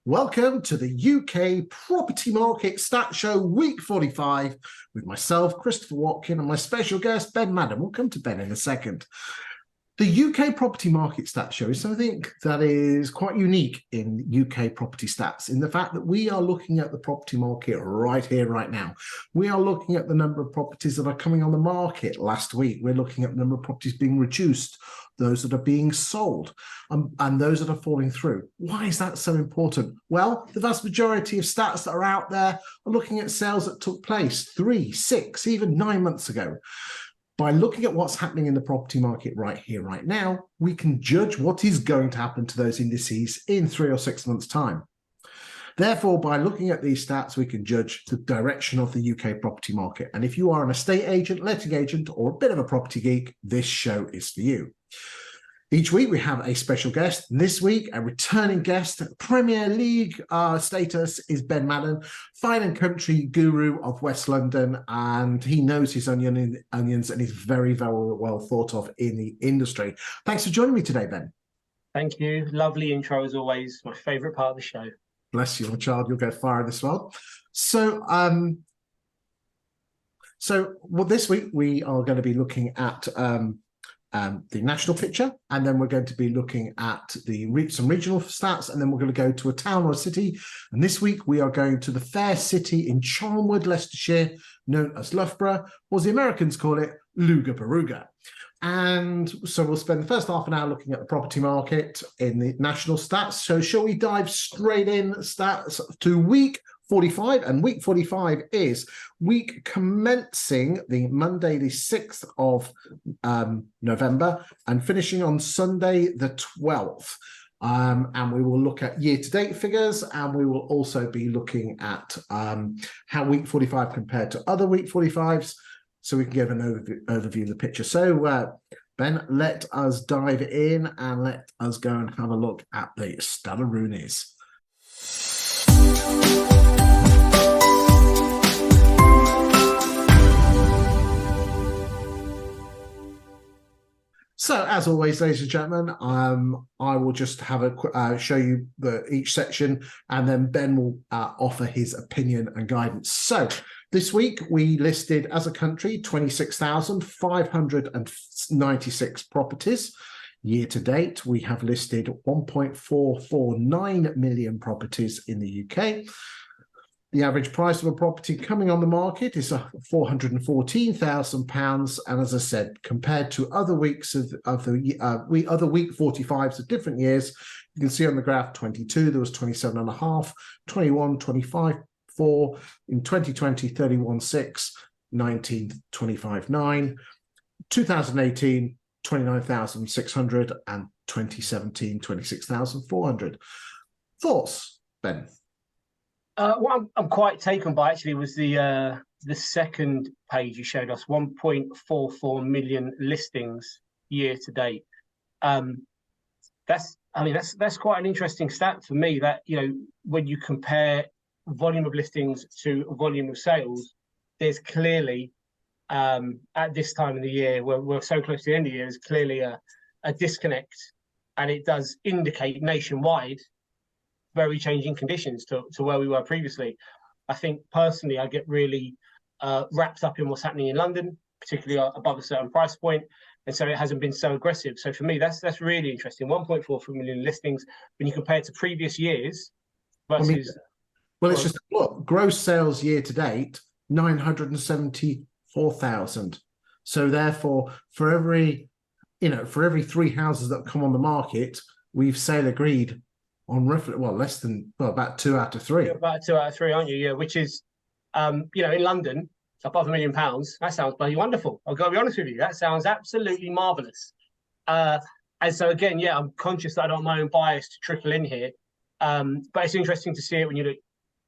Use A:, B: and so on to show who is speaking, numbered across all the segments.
A: Welcome to the UK Property Market Stat Show Week 45 with myself, Christopher Watkin, and my special guest, Ben Madden. We'll come to Ben in a second. The UK Property Market Stat Show is something that is quite unique in UK property stats in the fact that we are looking at the property market right here, right now. We are looking at the number of properties that are coming on the market last week. We're looking at the number of properties being reduced, those that are being sold, and those that are falling through. Why is that so important? Well, the vast majority of stats that are out there are looking at sales that took place 3, 6, even 9 months ago. By looking at what's happening in the property market right here, right now, we can judge what is going to happen to those indices in 3 or 6 months' time. Therefore, by looking at these stats, we can judge the direction of the UK property market. And if you are an estate agent, letting agent, or a bit of a property geek, this show is for you. Each week, we have a special guest. This week, a returning guest, Premier League status is Ben Madden, fine and country guru of West London, and he knows his onions and is very, very well thought of in the industry. Thanks for joining me today, Ben.
B: Thank you. Lovely intro as always. My favourite part of the show. Bless
A: you, my child. You'll go far this well. So this week we are going to be looking at the national picture, and then we're going to be looking at some regional stats, and then we're going to go to a town or a city. And this week we are going to the fair city in Charnwood, Leicestershire, known as Loughborough, or as the Americans call it, Luga-Baruga. And so we'll spend the first half an hour looking at the property market in the national stats. So shall we dive straight in stats to week 45, and week 45 is week commencing the Monday, the 6th of November, and finishing on Sunday, the 12th. And we will look at year-to-date figures, and we will also be looking at how week 45 compared to other week 45s, so we can give an overview of the picture. So, Ben, let us dive in and let us go and have a look at the Stalaroonies. So, as always, ladies and gentlemen, I will just have a show you each section, and then Ben will offer his opinion and guidance. So, this week we listed as a country 26,596 properties. Year to date, we have listed 1.449 million properties in the UK. The average price of a property coming on the market is £414,000, and as I said, compared to other weeks of the other week 45s of different years, you can see on the graph 22 there was 27.5, 21, 25, 4 in 2020, 31.6, 19, 25.9, 2018, 29,600, and 2017, 26,400. Thoughts, Ben?
B: What I'm quite taken by actually was the second page you showed us, 1.44 million listings year to date. That's quite an interesting stat for me. That, you know, when you compare volume of listings to volume of sales, there's clearly at this time of the year, where we're so close to the end of the year, there's clearly a disconnect, and it does indicate nationwide very changing conditions to where we were previously. I think personally I get really wrapped up in what's happening in London, particularly above a certain price point, and so it hasn't been so aggressive. So for me, that's really interesting. 1.44 million listings when you compare it to previous years versus...
A: Well, it's just, look, gross sales year to date, 974,000. So therefore, for every 3 houses that come on the market, we've sale agreed on roughly, about 2 out of 3.
B: You're about 2 out of 3, aren't you? Yeah, which is, in London, above £1 million. That sounds bloody wonderful. I've got to be honest with you. That sounds absolutely marvellous. And so again, yeah, I'm conscious that I don't want my own bias to trickle in here. But it's interesting to see it when you look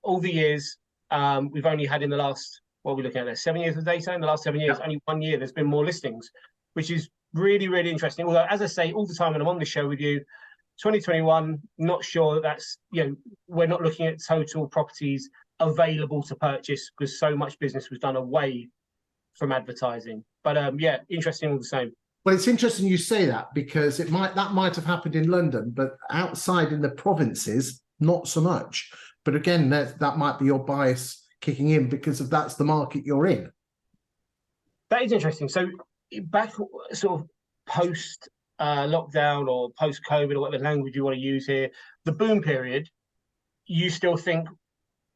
B: all the years. We've only had in the last, what are we looking at there, 7 years of data? In the last 7 years, only 1 year there's been more listings, which is really, really interesting. Although, as I say all the time when I'm on the show with you, 2021, not sure that's, we're not looking at total properties available to purchase because so much business was done away from advertising. But yeah, interesting all the same.
A: Well, it's interesting you say that because that might have happened in London, but outside in the provinces, not so much. But again, that might be your bias kicking in because of that's the market you're in.
B: That is interesting. So back sort of post lockdown or post COVID or whatever language you want to use here, the boom period, you still think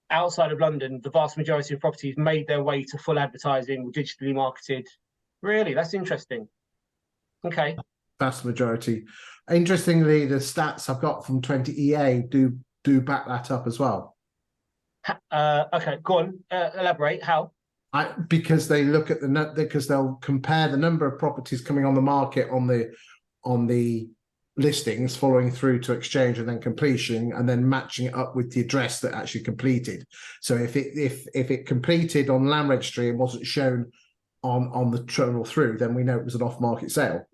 B: outside of London, the vast majority of properties made their way to full advertising, digitally marketed. Really, that's interesting. Okay.
A: Vast majority. Interestingly, the stats I've got from 20EA do back that up as well.
B: Okay, go on. Elaborate. How?
A: Because they look at because they'll compare the number of properties coming on the market on the listings following through to exchange and then completion, and then matching it up with the address that actually completed. So if it completed on land registry and wasn't shown on the travel through, then we know it was an off-market sale.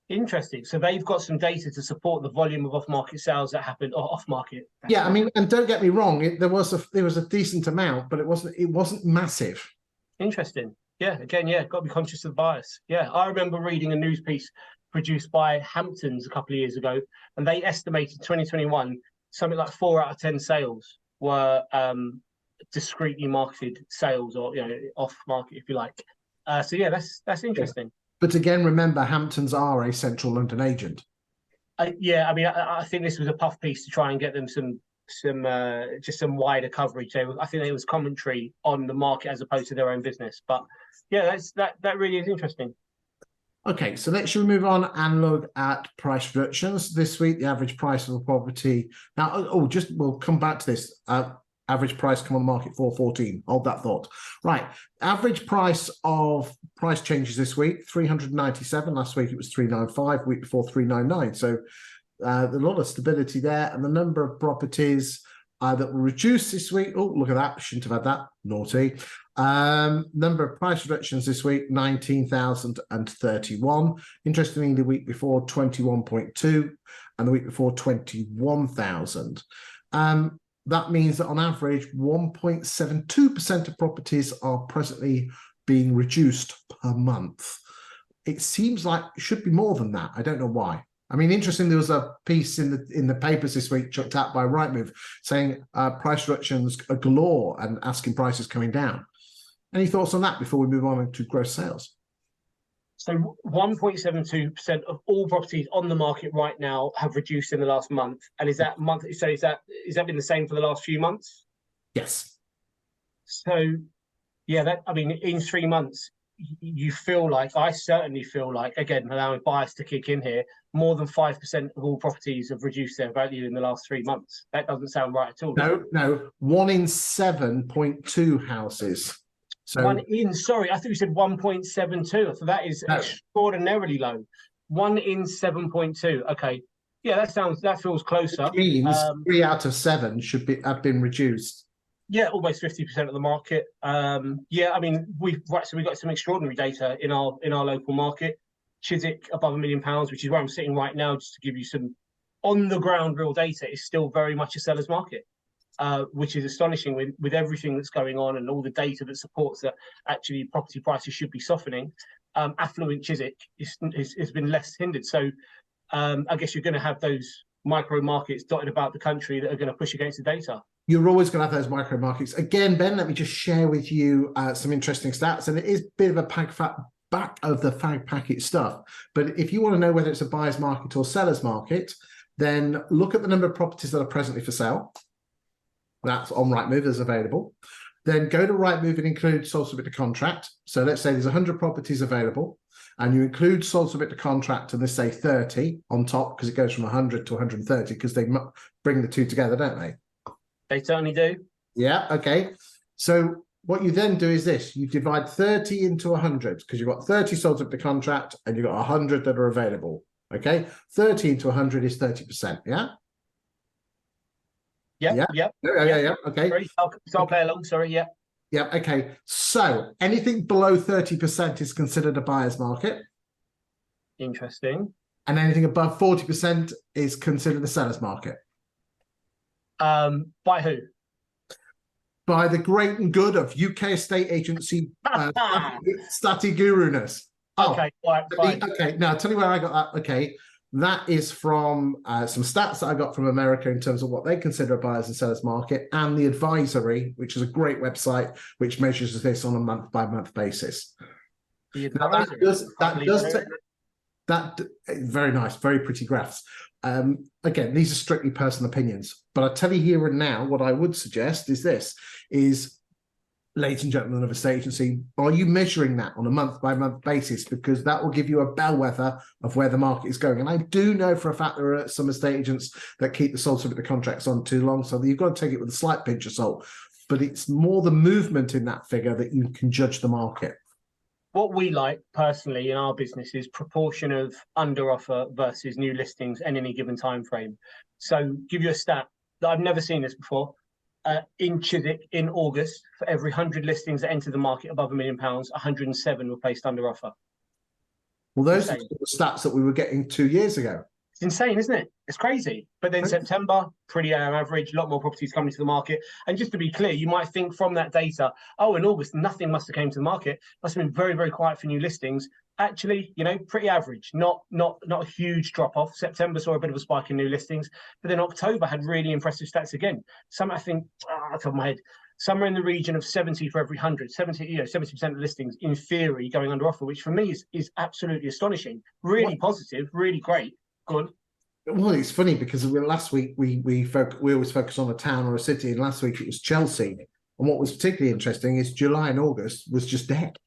B: Interesting. So they've got some data to support the volume of off-market sales that happened, or off-market.
A: Yeah, I mean, and don't get me wrong, there was a decent amount, but it wasn't massive.
B: Interesting. Yeah. Again, yeah, got to be conscious of the bias. Yeah, I remember reading a news piece produced by Hamptons a couple of years ago, and they estimated 2021 something like 4 out of 10 sales were discreetly marketed sales, or off-market, if you like. So yeah, that's interesting.
A: Yeah. But again, remember, Hamptons are a central London agent.
B: Yeah, I mean, I think this was a puff piece to try and get them some wider coverage. I think it was commentary on the market as opposed to their own business. But yeah, that really is interesting.
A: Okay, so let's move on and look at price reductions this week. The average price of a property now. We'll come back to this. Average price come on the market 414. Hold that thought. Right, average price changes this week 397. Last week it was 395. Week before 399. So a lot of stability there, and the number of properties that were reduced this week. Oh, look at that! Shouldn't have had that. Naughty. Number of price reductions this week 19,031. Interestingly, the week before 21.2, and the week before 21,000. That means that on average, 1.72% of properties are presently being reduced per month. It seems like it should be more than that. I don't know why. I mean, interesting, there was a piece in the papers this week chucked out by Rightmove saying price reductions are galore and asking prices coming down. Any thoughts on that before we move on to gross sales?
B: So 1.72% of all properties on the market right now have reduced in the last month. And is that been the same for the last few months?
A: Yes.
B: So yeah, in 3 months, I certainly feel like, again, allowing bias to kick in here, more than 5% of all properties have reduced their value in the last 3 months. That doesn't sound right at all.
A: No, 1 in 7.2 houses. So
B: I thought you said 1.72. So that is extraordinarily low. 1 in 7.2. Okay. Yeah, that feels closer.
A: It means 3 out of 7 have been reduced.
B: Yeah, almost 50% of the market. Yeah, I mean, we've got some extraordinary data in our local market. Chiswick above £1 million, which is where I'm sitting right now, just to give you some on the ground real data, is still very much a seller's market. Which is astonishing with everything that's going on and all the data that supports that actually property prices should be softening. Affluent Chiswick has been less hindered. So I guess you're going to have those micro markets dotted about the country that are going to push against the data.
A: You're always going to have those micro markets. Again, Ben, let me just share with you some interesting stats. And it is a bit of a back of the fag packet stuff. But if you want to know whether it's a buyer's market or seller's market, then look at the number of properties that are presently for sale. That's on Rightmove as available. Then go to Rightmove and include sold subject to contract. So let's say there's 100 properties available, and you include sold subject to contract, and they say 30 on top because it goes from 100 to 130 because they bring the two together, don't they?
B: They certainly do.
A: Yeah. Okay. So what you then do is this: you divide 30 into 100 because you've got 30 sold subject to contract and you've got 100 that are available. Okay. 30 into 100 is 30%. Yeah.
B: Yeah.
A: Okay.
B: So I'll play along. Sorry. Yeah.
A: Yeah. Okay. So anything below 30% is considered a buyer's market.
B: Interesting.
A: And anything above 40% is considered a seller's market.
B: By who?
A: By the great and good of UK estate agency Stati Guruness.
B: Okay. Right, fine.
A: Okay. Now I'll tell you where I got that. Okay. That is from some stats that I got from America in terms of what they consider a buyers and sellers market, and the advisory, which is a great website which measures this on a month-by-month basis.
B: The
A: Now,
B: advisory.
A: that very nice, very pretty graphs. Again, these are strictly personal opinions, but I tell you here and now, what I would suggest is this: ladies and gentlemen of a estate agency, are you measuring that on a month-by-month basis? Because that will give you a bellwether of where the market is going. And I do know for a fact there are some estate agents that keep the sold subject to contracts on too long, so you've got to take it with a slight pinch of salt. But it's more the movement in that figure that you can judge the market.
B: What we like personally in our business is proportion of under offer versus new listings in any given time frame. So give you a stat that I've never seen this before. In Chiswick in August, for every 100 listings that entered the market above £1 million, 107 were placed under offer.
A: Well, those are the stats that we were getting 2 years ago.
B: It's insane, isn't it? It's crazy. But then September, pretty average, a lot more properties coming to the market. And just to be clear, you might think from that data, oh, in August, nothing must have came to the market. Must have been very, very quiet for new listings. Actually, you know, pretty average, not a huge drop off. September saw a bit of a spike in new listings, but then October had really impressive stats again. Some, I think, off the top of my head, somewhere in the region of 70 for every 100, 70% of listings in theory going under offer, which for me is absolutely astonishing. Really positive, really great. Good.
A: Well, it's funny because last week we always focus on a town or a city, and last week it was Chelsea. And what was particularly interesting is July and August was just dead.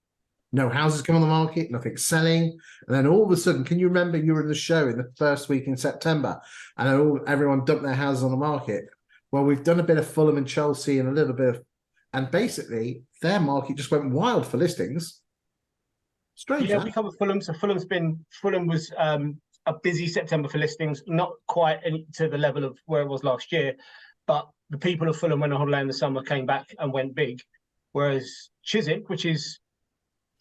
A: No houses come on the market, nothing selling. And then all of a sudden, can you remember you were in the show in the first week in September and everyone dumped their houses on the market? Well, we've done a bit of Fulham and Chelsea and a little bit of, and basically their market just went wild for listings. Strange.
B: Yeah, we cover Fulham. So Fulham was a busy September for listings, not quite to the level of where it was last year, but the people of Fulham went on holiday in the summer, came back and went big. Whereas Chiswick, which is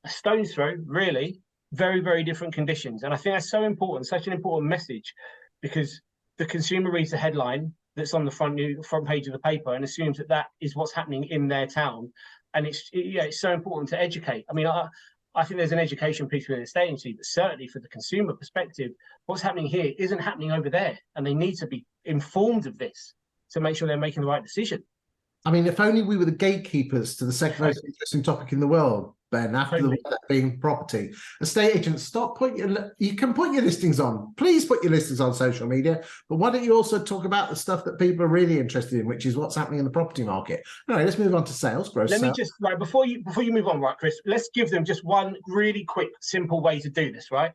B: a stone's throw, really, very, very different conditions. And I think that's so important, such an important message, because the consumer reads the headline that's on the front page of the paper and assumes that that is what's happening in their town. And it's so important to educate. I mean, I think there's an education piece within the estate agency, but certainly for the consumer perspective, what's happening here isn't happening over there. And they need to be informed of this to make sure they're making the right decision.
A: I mean, if only we were the gatekeepers to the second most interesting topic in the world, Ben, after the being property. Estate agents, you can put your listings on. Please put your listings on social media, but why don't you also talk about the stuff that people are really interested in, which is what's happening in the property market? All right, let's move on to sales, gross sales.
B: Let me just, before you move on, right, Chris, let's give them just one really quick, simple way to do this, right?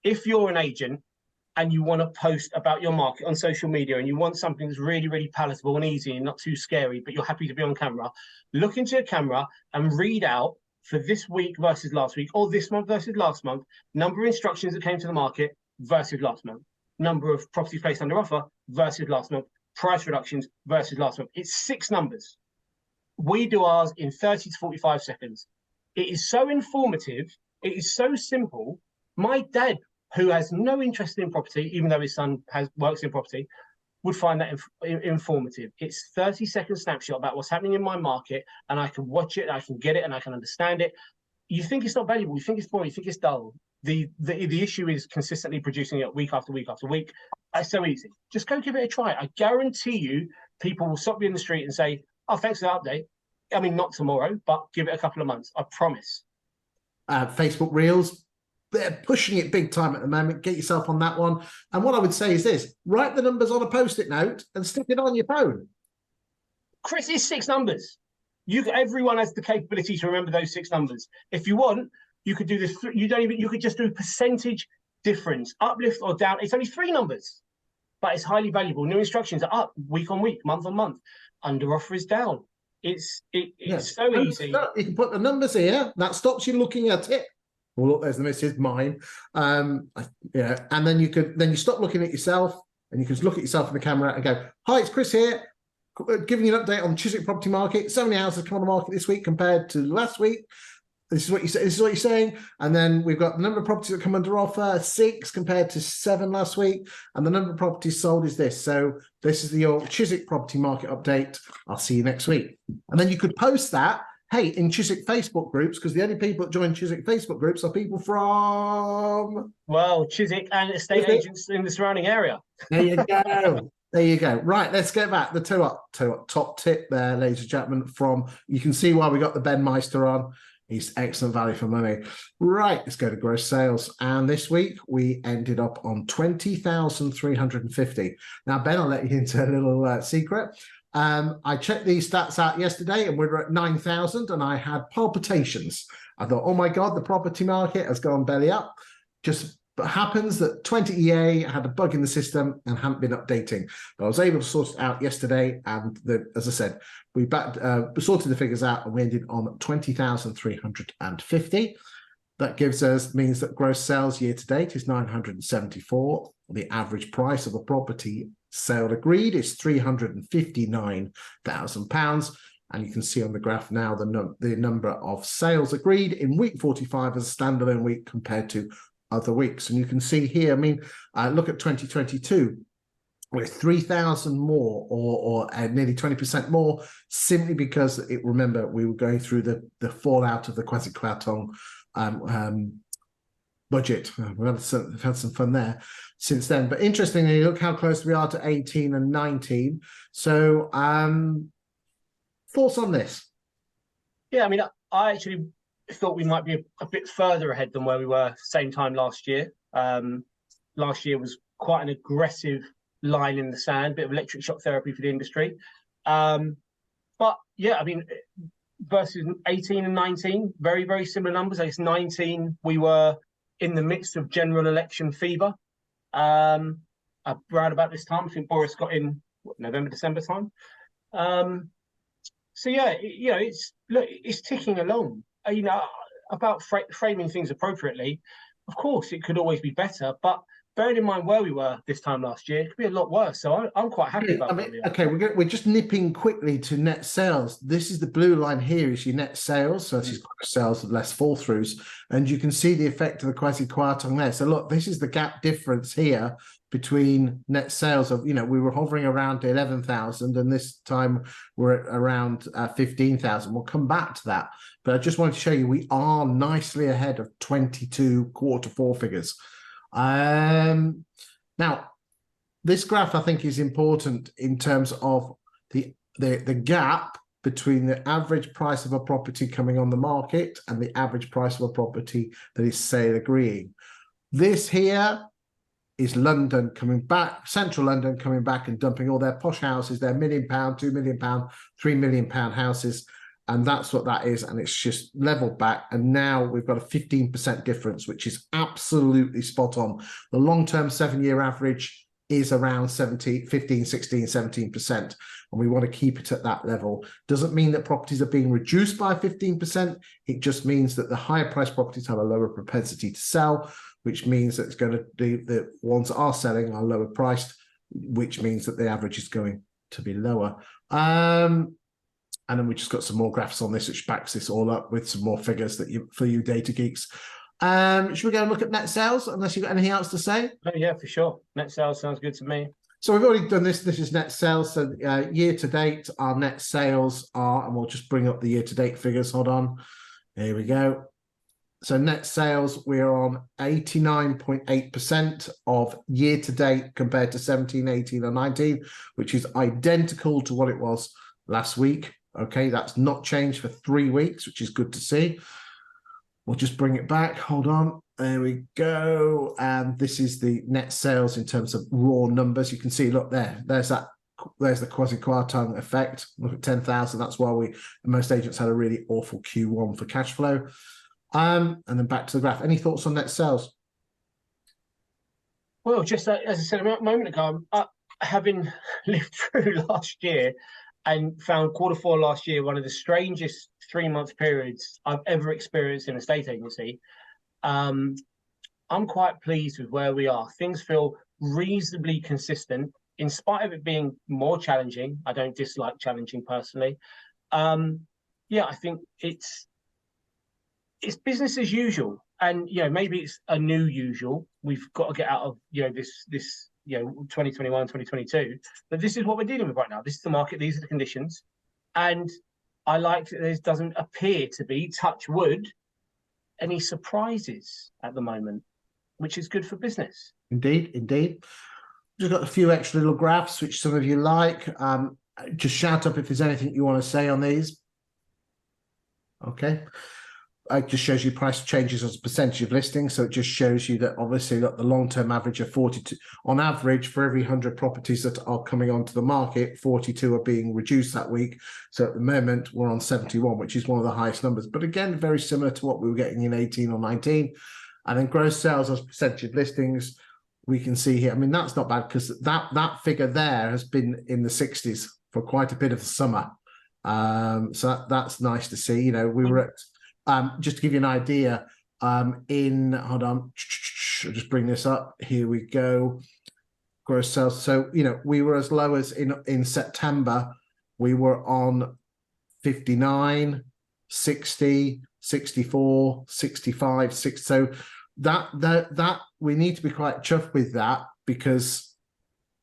B: If you're an agent and you want to post about your market on social media and you want something that's really, really palatable and easy and not too scary, but you're happy to be on camera, look into your camera and read out for this week versus last week, or this month versus last month, number of instructions that came to the market versus last month, number of properties placed under offer versus last month, price reductions versus last month. It's 6 numbers. We do ours in 30 to 45 seconds. It is so informative. It is so simple. My dad, who has no interest in property, even though his son works in property, would find that informative. It's 30-second snapshot about what's happening in my market, and I can watch it, I can get it, and I can understand it. You think it's not valuable, you think it's boring, you think it's dull. The issue is consistently producing it week after week after week. It's so easy. Just go give it a try. I guarantee you people will stop you in the street and say, oh, thanks for the update. I mean, not tomorrow, but give it a couple of months. I promise.
A: Facebook Reels, they're pushing it big time at the moment. Get yourself on that one. And what I would say is this: write the numbers on a post-it note and stick it on your phone.
B: Chris, it's 6 numbers. Everyone has the capability to remember those 6 numbers. If you want, you could do this. You could just do percentage difference, uplift or down. It's only 3 numbers, but it's highly valuable. New instructions are up week on week, month on month. Under offer is down. It's so easy.
A: You can put the numbers here. That stops you looking at it. Well, look, there's the message, mine. Yeah, and then you stop looking at yourself, and you can just look at yourself in the camera and go, "Hi, it's Chris here, giving you an update on the Chiswick property market. So many houses come on the market this week compared to last week. This is what you say. This is what you're saying." And then we've got the number of properties that come under offer, 6 compared to 7 last week, and the number of properties sold is this. So this is your Chiswick property market update. I'll see you next week. And then you could post that hey, in Chiswick Facebook groups, because the only people that join Chiswick Facebook groups are people from...
B: Well, Chiswick and estate agents in the surrounding area.
A: There you go. There you go. Right, let's get back. The two up top tip there, ladies and gentlemen, from, you can see why we got the Ben Meister on. He's excellent value for money. Right, let's go to gross sales. And this week we ended up on 20,350. Now, Ben, I'll let you into a little secret. I checked these stats out yesterday and we were at 9,000 and I had palpitations. I thought, oh my God, the property market has gone belly up. Just happens that 20EA had a bug in the system and hadn't been updating. But I was able to sort it out yesterday. And as I said, we sorted the figures out and we ended on 20,350. That means that gross sales year to date is 974. The average price of a property sale agreed is £359,000. And you can see on the graph now the number of sales agreed in week 45 as a standalone week compared to other weeks. And you can see here, I mean, look at 2022, we're 3,000 more or nearly 20% more, simply because remember, we were going through the fallout of the quasi-Kwarteng budget. We've had some fun there since then. But interestingly, look how close we are to 18 and 19. So thoughts on this?
B: Yeah, I mean, I actually thought we might be a bit further ahead than where we were same time last year. Last year was quite an aggressive line in the sand, bit of electric shock therapy for the industry. But yeah, I mean, versus 18 and 19, very, very similar numbers. I guess 19, we were in the midst of general election fever. Around about this time, I think Boris got in November, December time. So yeah, it's ticking along. About framing things appropriately, of course, it could always be better. But bearing in mind where we were this time last year, it could be a lot worse. So I'm quite happy about that.
A: Okay, we're just nipping quickly to net sales. This is the blue line here is your net sales. So this is gross sales with less fall throughs. And you can see the effect of the quasi-Kwarteng there. So look, this is the gap difference here between net sales of, we were hovering around 11,000 and this time we're at around 15,000. We'll come back to that. But I just wanted to show you we are nicely ahead of 22 quarter four figures. Now, this graph I think is important in terms of the gap between the average price of a property coming on the market and the average price of a property that is sale agreeing. This here is London coming back, central London coming back and dumping all their posh houses, their £1 million, £2 million, £3 million houses. And that's what that is. And it's just leveled back. And now we've got a 15% difference, which is absolutely spot on. The long-term 7-year average is around 15, 16, 17%. And we want to keep it at that level. Doesn't mean that properties are being reduced by 15%. It just means that the higher priced properties have a lower propensity to sell, which means that it's going to be the ones that are selling are lower priced, which means that the average is going to be lower. And then we just got some more graphs on this, which backs this all up with some more figures for you data geeks. Should we go and look at net sales, unless you've got anything else to say?
B: Oh, yeah, for sure. Net sales sounds good to me.
A: So we've already done this. This is net sales. So year to date, our net sales are, and we'll just bring up the year to date figures. Hold on. Here we go. So net sales, we're on 89.8% of year to date compared to 17, 18 and 19, which is identical to what it was last week. Okay, that's not changed for 3 weeks, which is good to see. We'll just bring it back. Hold on. There we go. And this is the net sales in terms of raw numbers. You can see, look there. There's the quasi-Kwarteng effect. Look at 10,000. That's why most agents had a really awful Q1 for cash flow. And then back to the graph. Any thoughts on net sales?
B: Well, just as I said a moment ago, having lived through last year and found quarter four last year one of the strangest 3-month periods I've ever experienced in a estate agency, I'm quite pleased with where we are. Things feel reasonably consistent, in spite of it being more challenging. I don't dislike challenging personally. Yeah, I think it's business as usual, and maybe it's a new usual. We've got to get out of this 2021, 2022. But this is what we're dealing with right now. This is the market. These are the conditions, and I like that there doesn't appear to be, touch wood, any surprises at the moment, which is good for business.
A: Indeed, indeed. Just got a few extra little graphs, which some of you like. Just shout up if there's anything you want to say on these. Okay. It just shows you price changes as a percentage of listings. So it just shows you that obviously that the long-term average of 42, on average, for every 100 properties that are coming onto the market, 42 are being reduced that week. So at the moment, we're on 71, which is one of the highest numbers. But again, very similar to what we were getting in 18 or 19. And then gross sales as a percentage of listings, we can see here. I mean, that's not bad because that figure there has been in the 60s for quite a bit of the summer. So that's nice to see. You know, we were at, just to give you an idea, hold on, I'll just bring this up. Here we go. Gross sales. So, you know, we were as low as in September, we were on 59, 60, 64, 65, 6. So that we need to be quite chuffed with that because,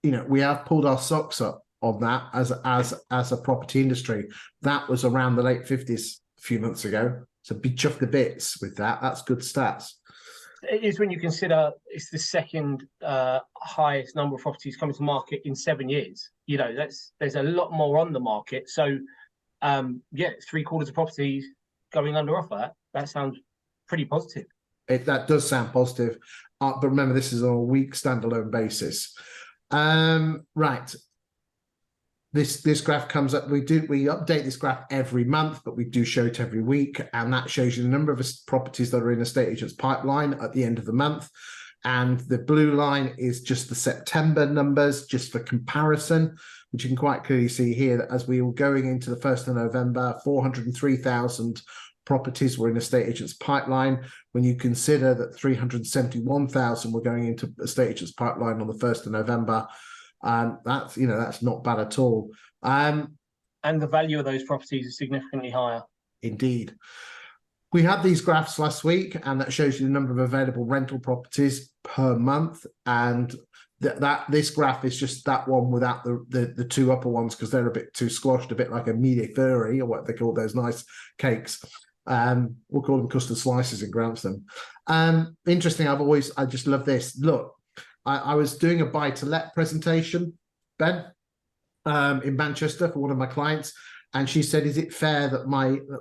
A: you know, we have pulled our socks up on that as a property industry. That was around the late 50s a few months ago. So be chuffed to bits with that. That's good stats.
B: It is when you consider it's the second highest number of properties coming to market in 7 years. You know, there's a lot more on the market. So, yeah, 3/4 of properties going under offer. That sounds pretty positive.
A: That does sound positive. But remember, this is on a week standalone basis. Right. This graph comes up. We update this graph every month, but we do show it every week, and that shows you the number of properties that are in a estate agent's pipeline at the end of the month. And the blue line is just the September numbers, just for comparison, which you can quite clearly see here that as we were going into the 1st of November, 403,000 properties were in estate agent's pipeline. When you consider that 371,000 were going into estate agent's pipeline on the 1st of November. That's, you know, that's not bad at all.
B: And the value of those properties is significantly higher.
A: Indeed. We had these graphs last week, and that shows you the number of available rental properties per month. And this graph is just that one without the two upper ones because they're a bit too squashed, a bit like a media furry or what they call those nice cakes. We'll call them custard slices in Grantham. Interesting. I just love this. Look. I was doing a buy-to-let presentation, Ben, in Manchester for one of my clients, and she said, "Is it fair that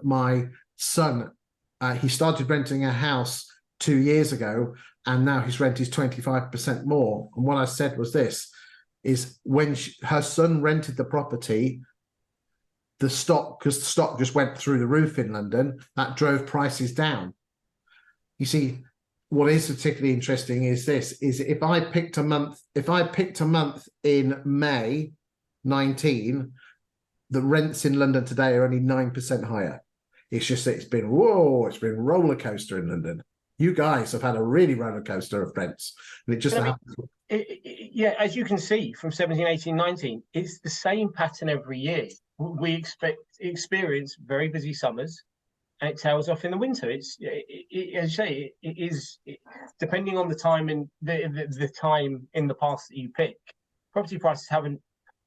A: my son, he started renting a house 2 years ago, and now his rent is 25% more?" And what I said was this: is when her son rented the property, because the stock just went through the roof in London, that drove prices down. You see. What is particularly interesting is if I picked a month in May 19, the rents in London today are only 9% higher. It's just that it's been roller coaster in London. You guys have had a really roller coaster of rents, and it just happens.
B: Yeah, as you can see from 17, 18, 19, it's the same pattern every year. We experience very busy summers. And it tails off in the winter. As you say, it is depending on the time in the time in the past that you pick. Property prices haven't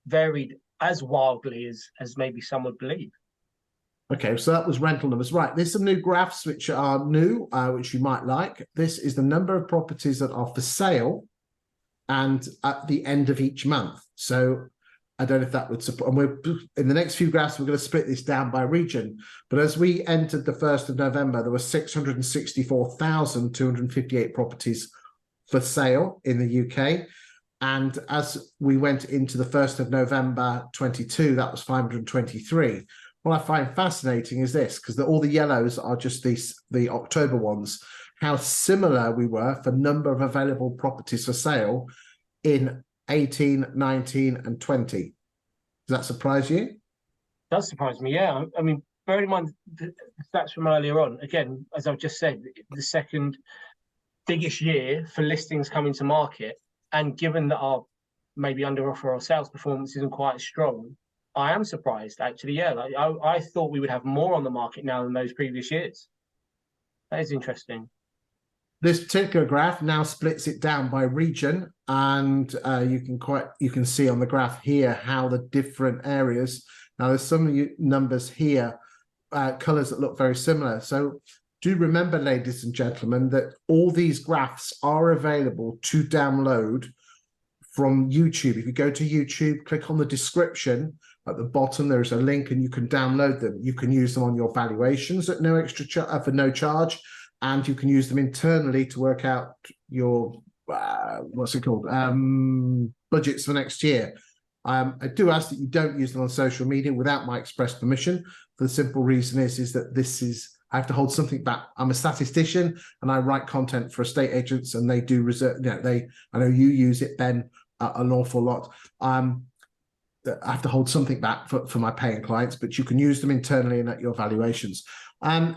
B: varied as wildly as maybe some would believe.
A: Okay, so that was rental numbers. Right, there's some new graphs which are new, which you might like. This is the number of properties that are for sale, and at the end of each month. So I don't know if that would support, and we're in the next few graphs, we're going to split this down by region. But as we entered the 1st of November, there were 664,258 properties for sale in the UK. And as we went into the 1st of November 22, that was 523. What I find fascinating is this, because all the yellows are just the October ones, how similar we were for number of available properties for sale in 18, 19, and 20. Does that surprise you?
B: It does surprise me, yeah. I mean, bearing in mind the stats from earlier on, again, as I've just said, the second biggest year for listings coming to market, and given that our maybe under offer or sales performance isn't quite as strong, I am surprised, actually, yeah. Like, I thought we would have more on the market now than those previous years. That is interesting.
A: This particular graph now splits it down by region, and you can see on the graph here how the different areas Now, there's some numbers here, colors that look very similar. So do remember, ladies and gentlemen, that all these graphs are available to download from YouTube. If you go to YouTube, click on the description at the bottom, there's a link and you can download them. You can use them on your valuations at no extra for no charge, and you can use them internally to work out your what's it called, budgets for next year. I do ask that you don't use them on social media without my express permission. For the simple reason is that I have to hold something back. I'm a statistician and I write content for estate agents, and they do reserve. I know you use it, Ben, an awful lot. I have to hold something back for my paying clients, but you can use them internally and at your valuations.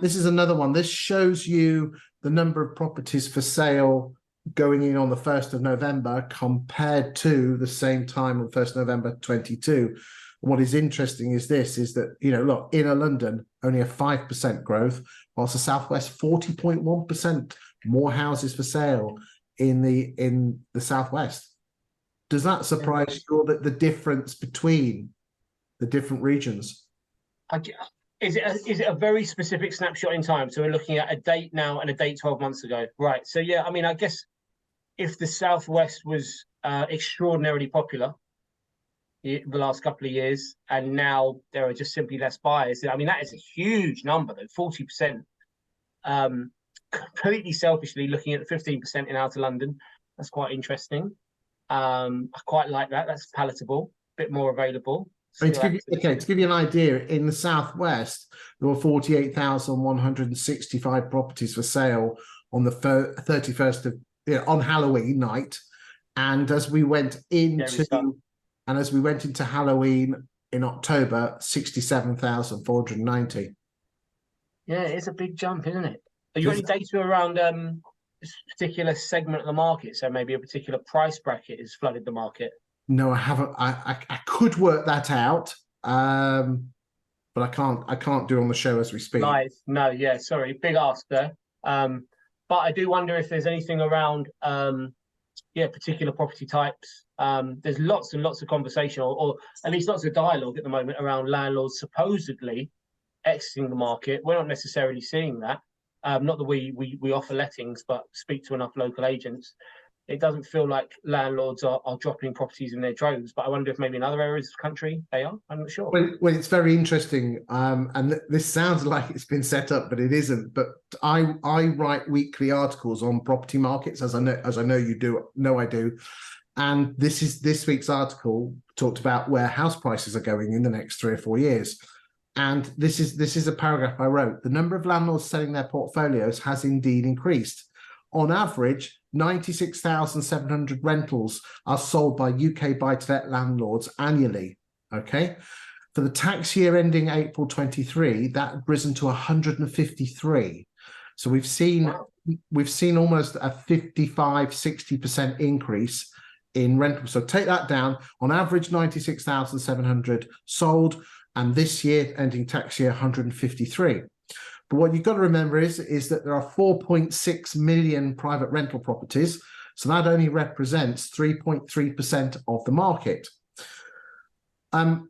A: This is another one. This shows you the number of properties for sale going in on the 1st of November compared to the same time on 1st November 22. What is interesting is that, look, inner London, only a 5% growth, whilst the Southwest, 40.1% more houses for sale in the Southwest. Does that surprise you, that the difference between the different regions?
B: Is it a very specific snapshot in time? So we're looking at a date now and a date 12 months ago. Right. So, yeah, I mean, I guess if the Southwest was extraordinarily popular the last couple of years, and now there are just simply less buyers, I mean, that is a huge number, though, 40%. Completely selfishly, looking at the 15% in outer London, that's quite interesting. I quite like that. That's palatable, a bit more available.
A: To give you an idea, in the Southwest, there were 48,165 properties for sale on the 31st of on Halloween night, and as we went into Halloween in October, 67,490.
B: Yeah, it's a big jump, isn't it? Have you got any data around this particular segment of the market? So maybe a particular price bracket has flooded the market.
A: No, I haven't. I could work that out, but I can't do it on the show as we speak.
B: Live. No, yeah, sorry, big ask there. But I do wonder if there's anything around, particular property types. There's lots and lots of conversation, or at least lots of dialogue at the moment around landlords supposedly exiting the market. We're not necessarily seeing that. Not that we offer lettings, but speak to enough local agents. It doesn't feel like landlords are dropping properties in their droves, but I wonder if maybe in other areas of the country they are. I'm not sure.
A: Well, it's very interesting, and this sounds like it's been set up, but it isn't. But I write weekly articles on property markets, as I know you do. No, I do. And this week's article talked about where house prices are going in the next 3 or 4 years. And this is a paragraph I wrote. The number of landlords selling their portfolios has indeed increased. On average, 96,700 rentals are sold by UK buy-to-let landlords annually. Okay, for the tax year ending April 23, that had risen to 153. So we've seen almost a 55-60% increase in rentals. So take that down. On average, 96,700 sold, and this year ending tax year 153. But what you've got to remember is that there are 4.6 million private rental properties. So that only represents 3.3% of the market.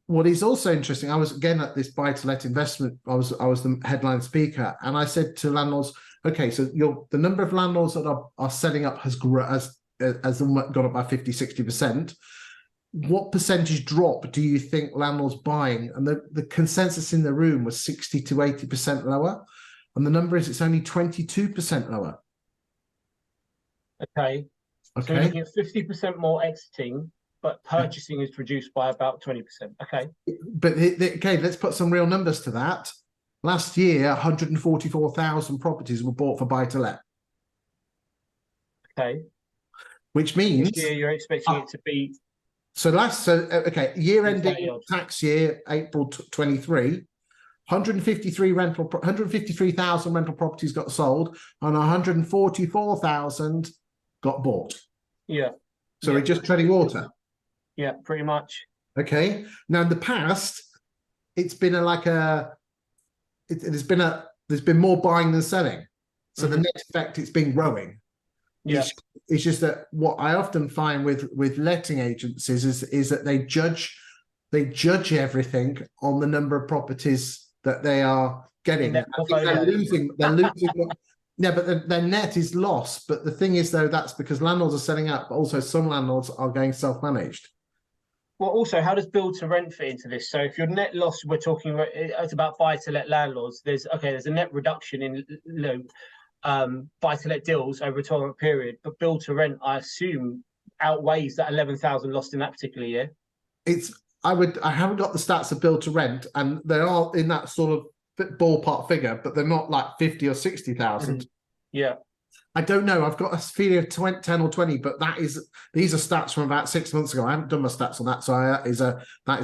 A: What is also interesting, I was again at this buy-to-let investment. I was the headline speaker, and I said to landlords, okay, so the number of landlords that are setting up has gone up by 50-60%. What percentage drop do you think landlords buying? And the consensus in the room was 60 to 80% lower. And the number is it's only 22% lower.
B: Okay. So we're looking at 50% more exiting, but purchasing is reduced by about 20%. Okay.
A: But okay, let's put some real numbers to that. Last year, 144,000 properties were bought for buy-to-let.
B: Okay.
A: Which means
B: this year you're expecting it to be.
A: Year ending tax year, April 23, 153,000 rental properties got sold and 144,000 got bought.
B: Yeah.
A: So we're just treading water.
B: Yeah, pretty much.
A: Okay. Now in the past, it's been there's been more buying than selling. So the net effect, it's been growing.
B: Yeah.
A: It's just that what I often find with letting agencies is that they judge they judge everything on the number of properties that they are getting.
B: In their
A: I think
B: portfolio.
A: they're losing. Yeah, but their net is lost. But the thing is, though, that's because landlords are selling out, but also some landlords are going self-managed.
B: Well, also, how does build to rent fit into this? So if your net loss, we're talking it's about buy to let landlords. There's a net reduction in buy to let deals over a 12-month period, but build to rent, I assume, outweighs that 11,000 lost in that particular year.
A: I haven't got the stats of build to rent, and they are in that sort of ballpark figure, but they're not like 50 or 60,000.
B: Yeah.
A: I don't know. I've got a feeling of 10 or 20, but these are stats from about 6 months ago. I haven't done my stats on that, so that is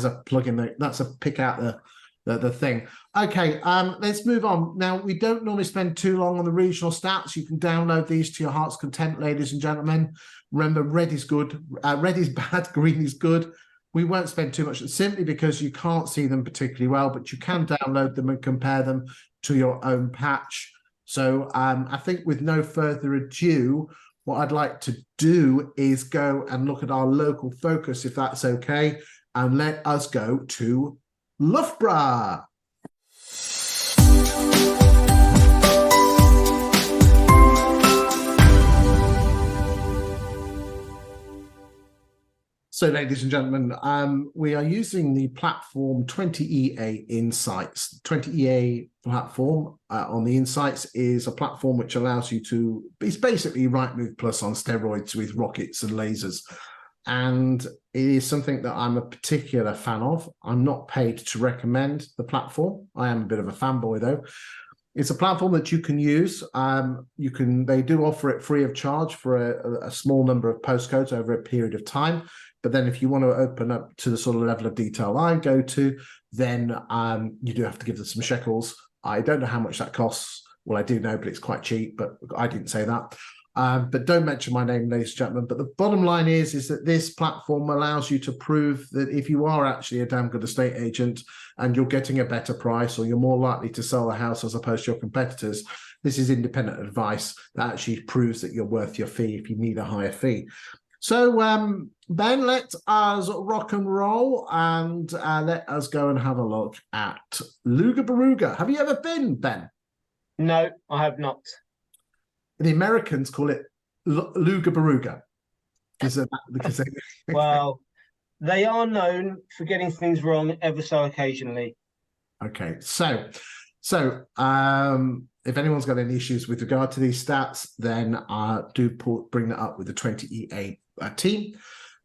A: a plug in there. That's a pick out the thing. Okay, let's move on. Now, we don't normally spend too long on the regional stats. You can download these to your heart's content, ladies and gentlemen. Remember, red is good, red is bad, green is good. We won't spend too much simply because you can't see them particularly well, but you can download them and compare them to your own patch. So I think with no further ado, what I'd like to do is go and look at our local focus, if that's okay, and let us go to Loughborough. So, ladies and gentlemen, we are using the platform 20EA Insights. 20EA platform on the Insights is a platform which allows you to, it's basically Rightmove Plus on steroids with rockets and lasers. And it is something that I'm a particular fan of. I'm not paid to recommend the platform. I am a bit of a fanboy though. It's a platform that you can use. They do offer it free of charge for a small number of postcodes over a period of time. But then if you want to open up to the sort of level of detail I go to, then you do have to give them some shekels. I don't know how much that costs. Well, I do know, but it's quite cheap, but I didn't say that. But don't mention my name, ladies and gentlemen. But the bottom line is that this platform allows you to prove that if you are actually a damn good estate agent and you're getting a better price, or you're more likely to sell the house as opposed to your competitors, this is independent advice that actually proves that you're worth your fee if you need a higher fee. So, Ben, let us rock and roll and let us go and have a look at Luga-Baruga. Have you ever been, Ben?
B: No, I have not.
A: The Americans call it Luga-Baruga.
B: Well, they are known for getting things wrong ever so occasionally.
A: Okay, so if anyone's got any issues with regard to these stats, then bring that up with the 20EA team.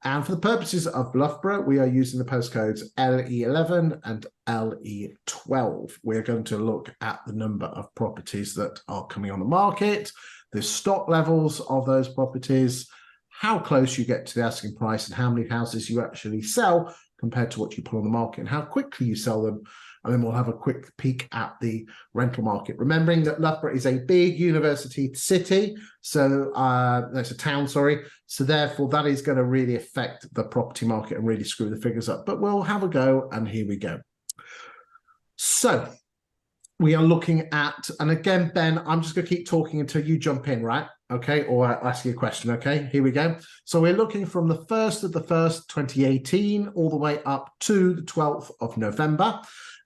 A: And for the purposes of Loughborough, we are using the postcodes LE11 and LE12. We're going to look at the number of properties that are coming on the market, the stock levels of those properties, how close you get to the asking price, and how many houses you actually sell compared to what you put on the market, and how quickly you sell them. And then we'll have a quick peek at the rental market. Remembering that Loughborough is a big university city, so it's a town, sorry. So therefore, that is going to really affect the property market and really screw the figures up. But we'll have a go, and here we go. So we are looking at, and again, Ben, I'm just going to keep talking until you jump in, right? Okay, or I'll ask you a question, okay? Here we go. So we're looking from the 1st of the 1st, 2018, all the way up to the 12th of November.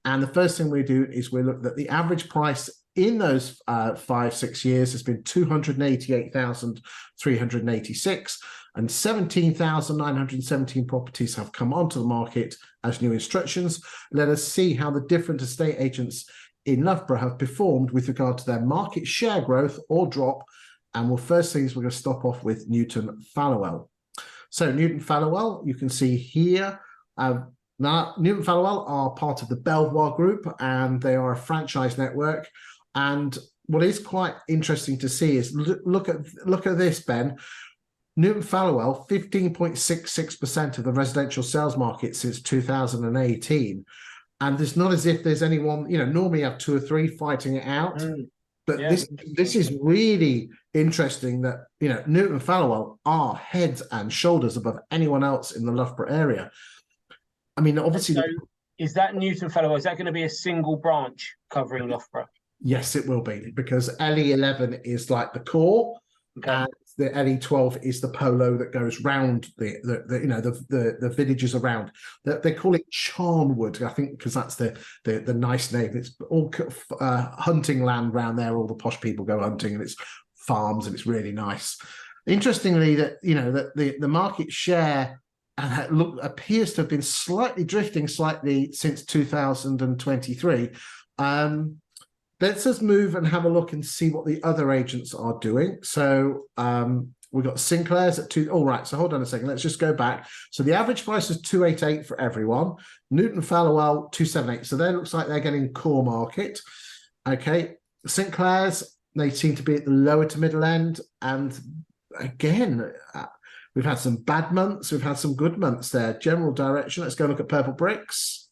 A: And the first thing we do is we look at the average price in those 5-6 years has been 288,386, and 17,917 properties have come onto the market as new instructions. Let us see how the different estate agents in Loughborough have performed with regard to their market share growth or drop. And first things we're going to stop off with Newton Fallowell. So Newton Fallowell, you can see here. Now, Newton Fallowell are part of the Belvoir Group, and they are a franchise network. And what is quite interesting to see is look at this, Ben. Newton Fallowell, 15.66% of the residential sales market since 2018. And it's not as if there's anyone, normally you have 2 or 3 fighting it out. But yeah, this is really interesting that, Newton Fallowell are heads and shoulders above anyone else in the Loughborough area. I mean, obviously...
B: So is that Newton Fallowell, is that going to be a single branch covering Loughborough?
A: Yes, it will be, because LE11 is like the core.
B: Okay.
A: And the LE12 is the polo that goes round the villages around. They call it Charnwood, I think, because that's the nice name. It's all hunting land around there. All the posh people go hunting, and it's farms, and it's really nice. Interestingly, that the market share appears to have been drifting slightly since 2023. Let's just move and have a look and see what the other agents are doing. So we've got Sinclair's at 2. All right, so hold on a second. Let's just go back. So the average price is 288 for everyone. Newton Fallowell 278. So that looks like they're getting core market. Okay, Sinclair's, they seem to be at the lower to middle end. And again, we've had some bad months. We've had some good months there. General direction. Let's go look at Purple Bricks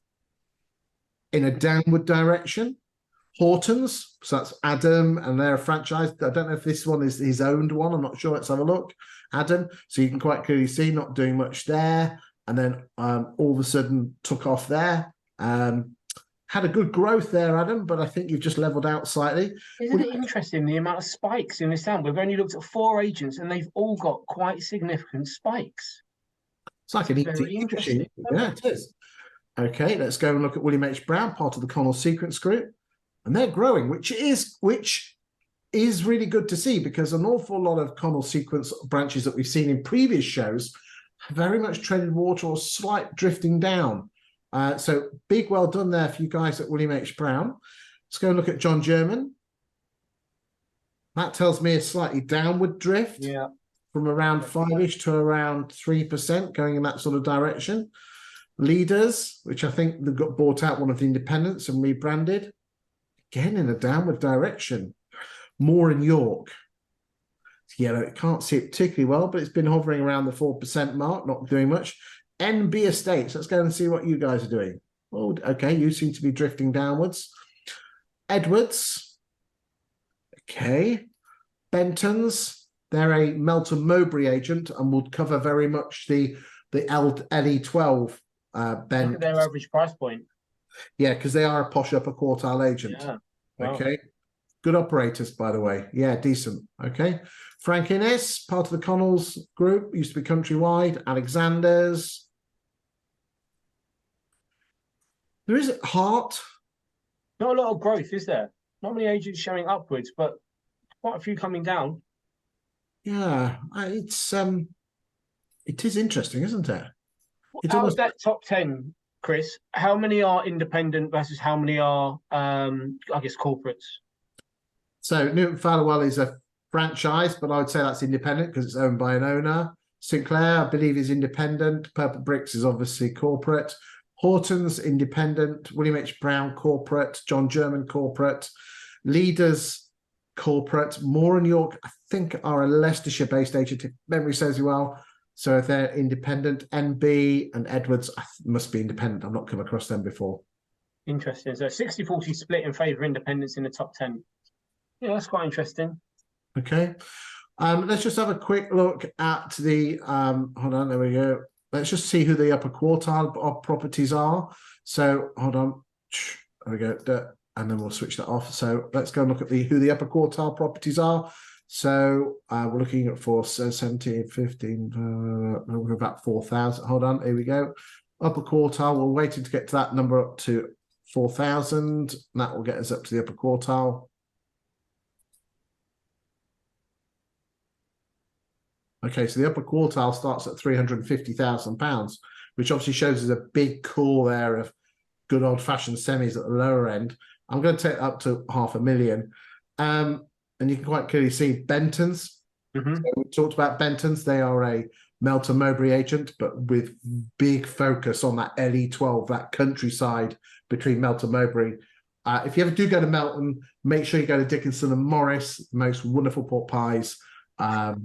A: in a downward direction. Hortons, so that's Adam, and they're a franchise. I don't know if this one is his owned one. I'm not sure. Let's have a look. Adam. So you can quite clearly see not doing much there. And then all of a sudden took off there. Had a good growth there, Adam, but I think you've just leveled out slightly.
B: Isn't it interesting the amount of spikes in this down? We've only looked at 4 agents and they've all got quite significant spikes.
A: It's like an eating machine. Yeah, it is. Okay, let's go and look at William H. Brown, part of the Connell Sequence Group. And they're growing, which is really good to see, because an awful lot of Connell Sequence branches that we've seen in previous shows have very much treaded water or slight drifting down. So big well done there for you guys at William H. Brown. Let's go and look at John German. That tells me a slightly downward drift from around 5-ish to around 3%, going in that sort of direction. Leaders, which I think they've got bought out, one of the independents, and rebranded. Again, in a downward direction. Moore and York. Yellow, can't see it particularly well, but it's been hovering around the 4% mark, not doing much. NB Estates, let's go and see what you guys are doing. Oh, okay, you seem to be drifting downwards. Edwards. Okay. Benton's, they're a Melton Mowbray agent and would cover very much the LE12. Ben.
B: Look at their average price point.
A: Yeah, because they are a posh upper quartile agent.
B: Yeah. Wow.
A: Okay. Good operators, by the way. Yeah, decent. Okay. Frank Innes, part of the Connells group, used to be Countrywide. Alexander's. There is Hart.
B: Not a lot of growth, is there? Not many agents showing upwards, but quite a few coming down.
A: Yeah, it is interesting, isn't it?
B: Out of that top 10, Chris, how many are independent versus how many are, I guess, corporates?
A: So Newton Fallowell is a franchise, but I would say that's independent because it's owned by an owner. Sinclair, I believe, is independent. Purple Bricks is obviously corporate. Horton's independent. William H. Brown, corporate. John German, corporate. Leaders, corporate. Moore and York, I think, are a Leicestershire-based agent, if memory serves you well. So if they're independent, NB and Edwards must be independent. I've not come across them before.
B: Interesting. So 60-40 split in favour of independence in the top 10. Yeah, that's quite interesting.
A: Okay. Let's just have a quick look at the, hold on, there we go. Let's just see who the upper quartile of properties are. So hold on, there we go, and then we'll switch that off. So let's go and look at who the upper quartile properties are. So we're looking at 17, 15, we're about 4,000. Hold on, here we go. Upper quartile, we're waiting to get to that number up to 4,000. That will get us up to the upper quartile. Okay, so the upper quartile starts at £350,000, which obviously shows us a big core there of good old-fashioned semis at the lower end. I'm going to take that up to 500,000. And you can quite clearly see Benton's.
B: Mm-hmm.
A: So we talked about Benton's. They are a Melton Mowbray agent, but with big focus on that LE12, that countryside between Melton Mowbray. If you ever do go to Melton, make sure you go to Dickinson and Morris, the most wonderful pork pies. Yeah,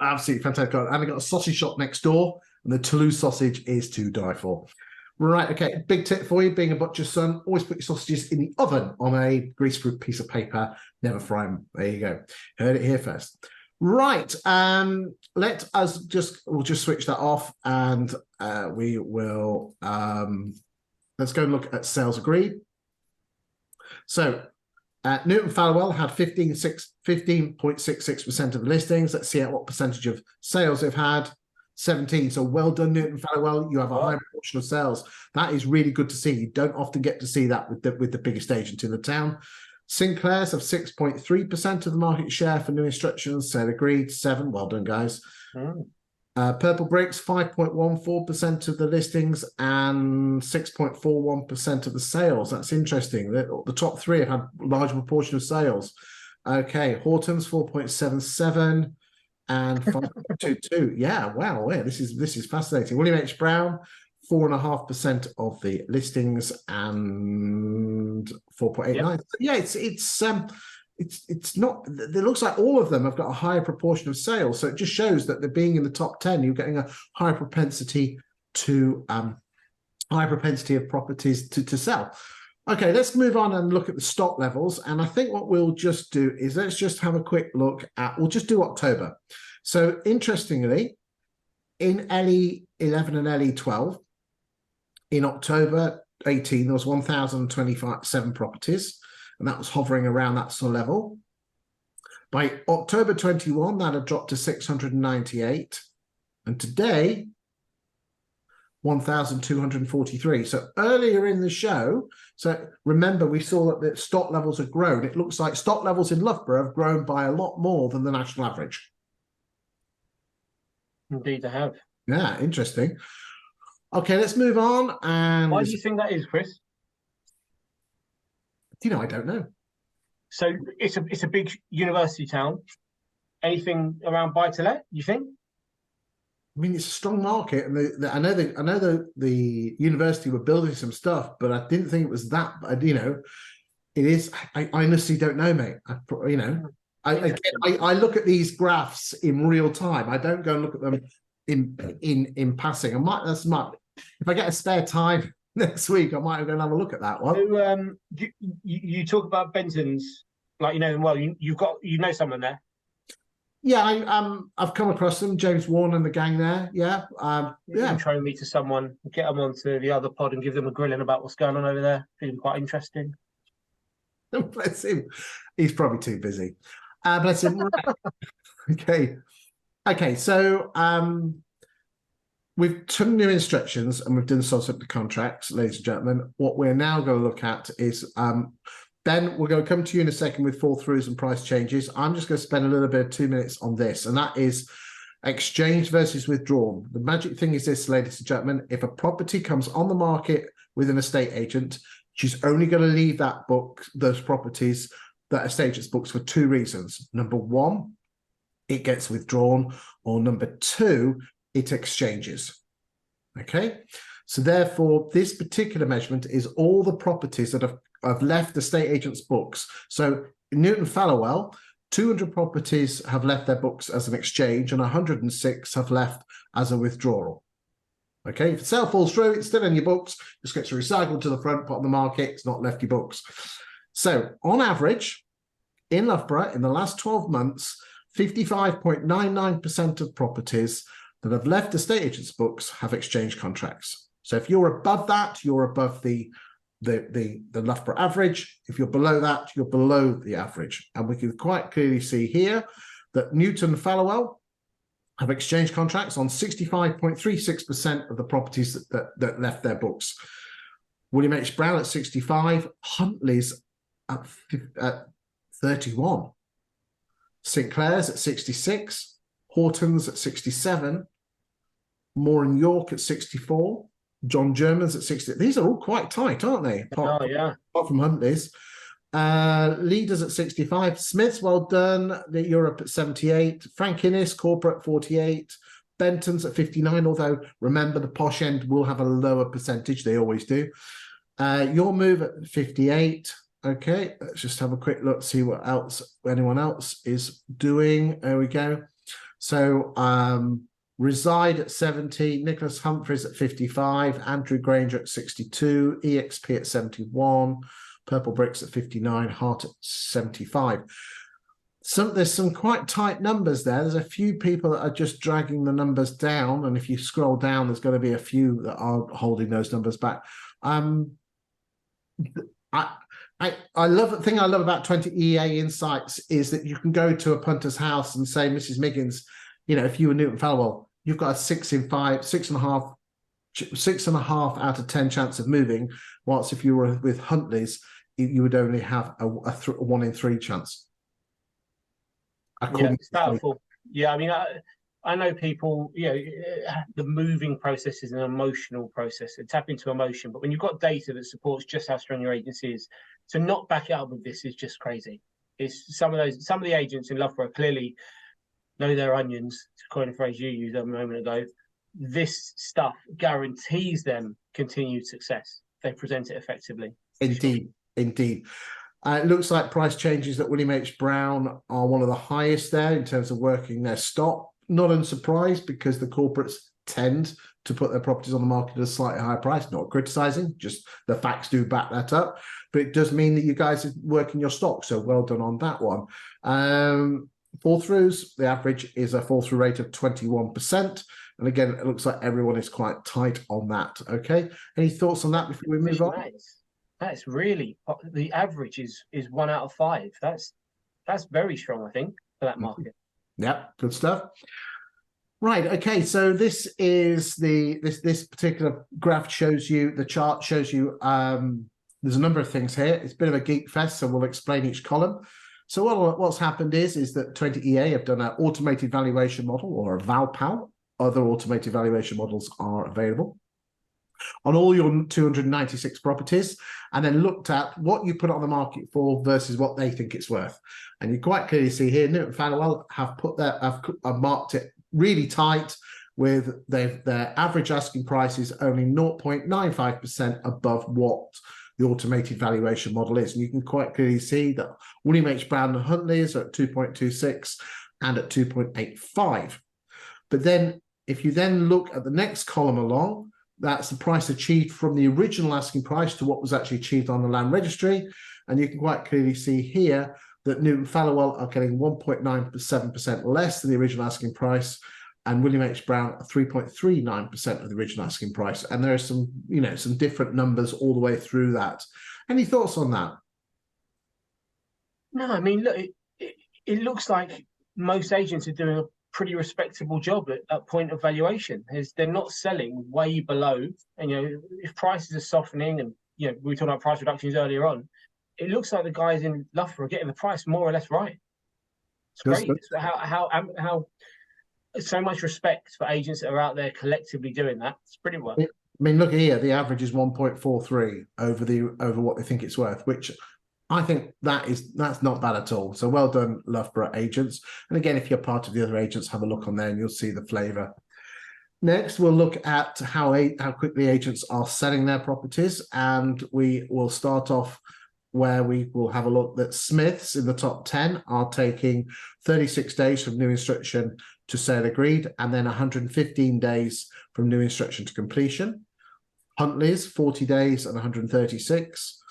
A: absolutely fantastic. And they've got a sausage shop next door, and the Toulouse sausage is to die for. Right, okay, big tip for you, being a butcher's son, always put your sausages in the oven on a grease-proof piece of paper, never fry them. There you go. Heard it here first. Right, we'll just switch that off, and we will, let's go and look at sales agreed. So, Newton Fallowell had 15.66% of the listings. Let's see what percentage of sales they've had. 17. So well done, Newton Fallowell. You have a high proportion of sales. That is really good to see. You don't often get to see that with the biggest agent in the town. Sinclair's have 6.3% of the market share for new instructions. So agreed. 7. Well done, guys. Purple Bricks, 5.14% of the listings and 6.41% of the sales. That's interesting. The top 3 have had a large proportion of sales. Okay, Horton's 4.77 and 5.22. Yeah, wow, yeah, this is fascinating. William H. Brown, 4.5% of the listings and 4.89. Yeah, it's not, it looks like all of them have got a higher proportion of sales. So it just shows that they're being in the top 10, you're getting a higher propensity to higher propensity of properties to sell. Okay, let's move on and look at the stock levels. And I think what we'll just do is let's just have a quick look at, we'll just do October. So interestingly, in LE11 and LE12, in October 18, there was 1,027 properties. And that was hovering around that sort of level. By October 21, that had dropped to 698. And today, 1,243. So earlier in the show, so remember we saw that the stock levels have grown. It looks like stock levels in Loughborough have grown by a lot more than the national average.
B: Indeed, they have.
A: Yeah, interesting. Okay, let's move on. And
B: why do you think that is, Chris?
A: I don't know.
B: So it's a big university town. Anything around buy-to-let, you think?
A: I mean, it's a strong market, and I know the university were building some stuff, but I didn't think it was that. It is. I honestly don't know, mate. I look at these graphs in real time. I don't go and look at them in passing. If I get a spare time next week, I might go and have a look at that one.
B: So, you talk about Benton's, like well, you know someone there.
A: Yeah, I've come across them, James Warren and the gang there. Yeah, yeah.
B: Try and meet to someone, get them onto the other pod, and give them a grilling about what's going on over there. Feeling quite interesting.
A: Bless him. He's probably too busy. Bless him. Okay. So we've done new instructions and we've done subject to contracts, ladies and gentlemen. What we're now going to look at is Ben, we're going to come to you in a second with fall throughs and price changes. I'm just going to spend a little bit of 2 minutes on this, and that is exchange versus withdrawn. The magic thing is this, ladies and gentlemen, if a property comes on the market with an estate agent, she's only going to leave those properties, that estate agent's books, for 2 reasons. Number 1, it gets withdrawn, or number 2, it exchanges. Okay, so therefore this particular measurement is all the properties that have left the estate agent's books. So in Newton Fallowell, 200 properties have left their books as an exchange and 106 have left as a withdrawal. Okay, if the sale falls through, it's still in your books, just gets recycled to the front, put on the market, it's not left your books. So on average, in Loughborough, in the last 12 months, 55.99% of properties that have left estate agents' books have exchange contracts. So if you're above that, you're above the Loughborough average. If you're below that, you're below the average. And we can quite clearly see here that Newton Fallowell have exchange contracts on 65.36% of the properties that left their books. William H. Brown at 65, Huntley's at 31, Sinclair's at 66, Horton's at 67, Moore and York at 64, John German's at 60. These are all quite tight, aren't they? Apart from Huntley's. Leaders at 65, Smith's, well done, the Europe at 78, Frank Innes, Corporate 48, Benton's at 59, although remember the posh end will have a lower percentage, they always do. Your Move at 58. Okay, let's just have a quick look, see what else anyone else is doing. There we go. So Reside at 70, Nicholas Humphreys at 55, Andrew Granger at 62, EXP at 71, Purple Bricks at 59, Hart at 75. There's some quite tight numbers there. There's a few people that are just dragging the numbers down, and if you scroll down, there's going to be a few that are holding those numbers back. I love the thing I love about 20 EA Insights is that you can go to a punter's house and say, Mrs. Miggins, you know, if you were Newton Falwell, you've got a 6 in 5, 6.5, 6.5 out of 10 chance of moving. Whilst if you were with Huntley's, you would only have a 1 in 3 chance.
B: Yeah, it's powerful. Yeah, I mean, I know people, you know, the moving process is an emotional process and tap into emotion. But when you've got data that supports just how strong your agency is, to not back it up with this is just crazy. It's some of the agents in Loughborough clearly know their onions, to coin a phrase you used a moment ago. This stuff guarantees them continued success. They present it effectively.
A: Indeed, indeed. It looks like price changes at William H. Brown are one of the highest there in terms of working their stock. Not unsurprised because the corporates tend to put their properties on the market at a slightly higher price. Not criticizing, just the facts do back that up. But it does mean that you guys are working your stock, so well done on that one. Fall throughs, the average is a fall through rate of 21%. And again, it looks like everyone is quite tight on that. Okay. Any thoughts on that before we move on?
B: That's really, the average is 1 out of 5. That's very strong, I think, for that market.
A: Yeah, good stuff. Right. Okay. So this is this particular graph shows you, the chart shows you there's a number of things here. It's a bit of a geek fest, so we'll explain each column. So what's happened is that 20EA have done an automated valuation model, or a ValPal. Other automated valuation models are available on all your 296 properties, and then looked at what you put on the market for versus what they think it's worth. And you quite clearly see here, Newton Falwell have marked it really tight with their average asking price is only 0.95% above what the automated valuation model is. And you can quite clearly see that William H. Brown and Huntley's are at 2.26 and at 2.85. But then if you then look at the next column along, that's the price achieved from the original asking price to what was actually achieved on the land registry. And you can quite clearly see here that Newton Falwell are getting 1.97% less than the original asking price, and William H. Brown 3.39% of the original asking price. And there are some, you know, some different numbers all the way through that. Any thoughts on that?
B: No, I mean, look, it looks like most agents are doing a pretty respectable job at point of valuation. They're not selling way below. And, you know, if prices are softening, and, you know, we were talking about price reductions earlier on, it looks like the guys in Loughborough are getting the price more or less right. It's great. It's how so much respect for agents that are out there collectively doing that. It's brilliant work.
A: I mean, look here, the average is 1.43 over what they think it's worth, which I think that's not bad at all. So well done, Loughborough agents. And again, if you're part of the other agents, have a look on there and you'll see the flavour. Next, we'll look at how quickly agents are selling their properties, and we will start off where we will have a look that Smiths in the top 10 are taking 36 days from new instruction to sale agreed, and then 115 days from new instruction to completion. Huntley's 40 days and 136.